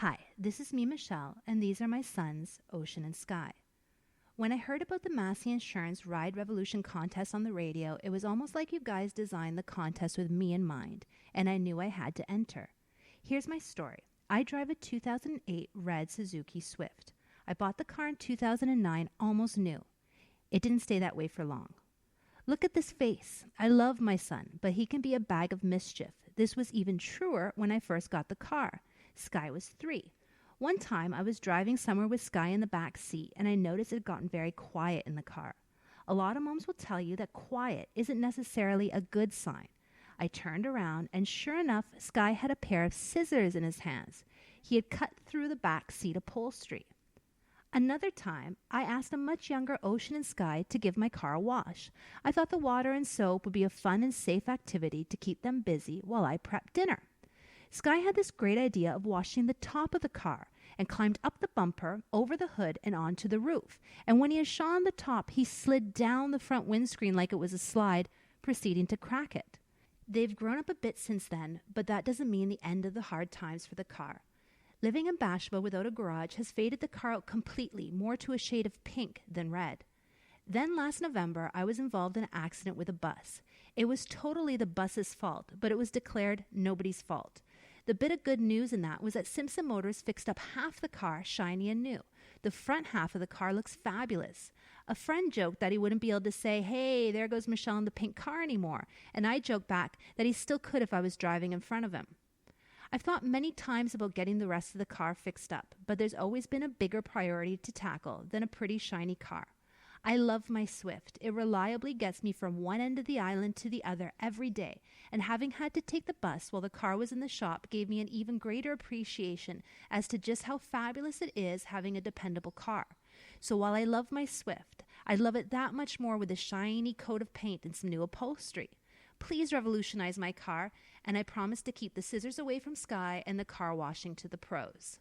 Hi, this is me, Michelle, and these are my sons, Ocean and Sky. When I heard about the Massey Insurance Ride Revolution contest on the radio, it was almost like you guys designed the contest with me in mind, and I knew I had to enter. Here's my story. I drive a 2008 red Suzuki Swift. I bought the car in 2009, almost new. It didn't stay that way for long. Look at this face. I love my son, but he can be a bag of mischief. This was even truer when I first got the car. Sky was 3. One time I was driving somewhere with Sky in the back seat, and I noticed it had gotten very quiet in the car. A lot of moms will tell you that quiet isn't necessarily a good sign. I turned around, and sure enough, Sky had a pair of scissors in his hands. He had cut through the back seat upholstery. Another time, I asked a much younger Ocean and Sky to give my car a wash. I thought the water and soap would be a fun and safe activity to keep them busy while I prepped dinner. Sky had this great idea of washing the top of the car and climbed up the bumper, over the hood, and onto the roof. And when he had shone the top, he slid down the front windscreen like it was a slide, proceeding to crack it. They've grown up a bit since then, but that doesn't mean the end of the hard times for the car. Living in Bashba without a garage has faded the car out completely, more to a shade of pink than red. Then last November, I was involved in an accident with a bus. It was totally the bus's fault, but it was declared nobody's fault. The bit of good news in that was that Simpson Motors fixed up half the car shiny and new. The front half of the car looks fabulous. A friend joked that he wouldn't be able to say, "Hey, there goes Michelle in the pink car" anymore, and I joked back that he still could if I was driving in front of him. I've thought many times about getting the rest of the car fixed up, but there's always been a bigger priority to tackle than a pretty shiny car. I love my Swift. It reliably gets me from one end of the island to the other every day, and having had to take the bus while the car was in the shop gave me an even greater appreciation as to just how fabulous it is having a dependable car. So while I love my Swift, I love it that much more with a shiny coat of paint and some new upholstery. Please revolutionize my car, and I promise to keep the scissors away from Sky and the car washing to the pros.